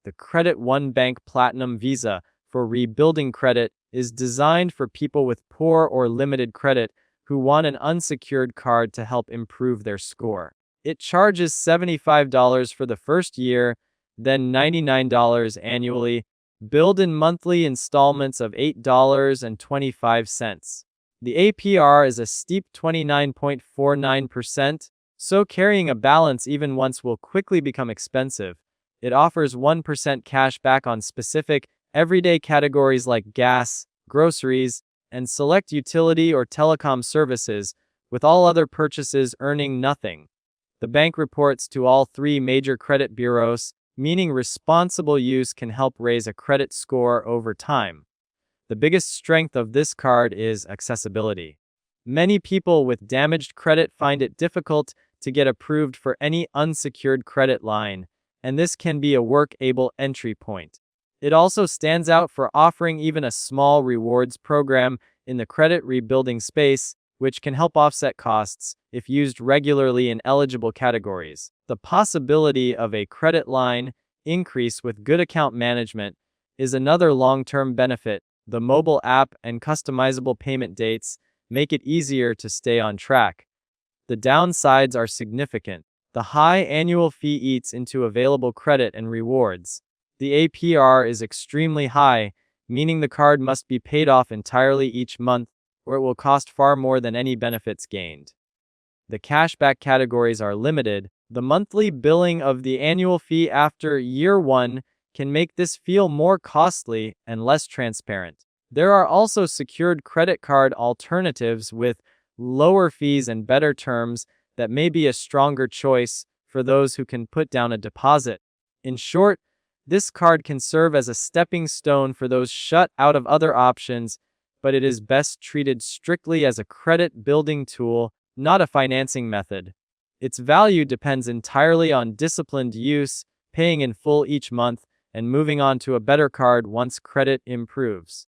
The Credit One Bank Platinum Visa for rebuilding credit is designed for people with poor or limited credit who want an unsecured card to help improve their score. It charges $75 for the first year, then $99 annually, billed in monthly installments of $8.25. The APR is a steep 29.49%, so carrying a balance even once will quickly become expensive. It offers 1% cash back on specific, everyday categories like gas, groceries, and select utility or telecom services, with all other purchases earning nothing. The bank reports to all three major credit bureaus, meaning responsible use can help raise a credit score over time. The biggest strength of this card is accessibility. Many people with damaged credit find it difficult to get approved for any unsecured credit line, and this can be a workable entry point. It also stands out for offering even a small rewards program in the credit rebuilding space, which can help offset costs if used regularly in eligible categories. The possibility of a credit line increase with good account management is another long-term benefit. The mobile app and customizable payment dates make it easier to stay on track. The downsides are significant. The high annual fee eats into available credit and rewards. The APR is extremely high, meaning the card must be paid off entirely each month, or it will cost far more than any benefits gained. The cashback categories are limited. The monthly billing of the annual fee after year one can make this feel more costly and less transparent. There are also secured credit card alternatives with lower fees and better terms that may be a stronger choice for those who can put down a deposit. In short, this card can serve as a stepping stone for those shut out of other options, but it is best treated strictly as a credit building tool, not a financing method. Its value depends entirely on disciplined use, paying in full each month, and moving on to a better card once credit improves.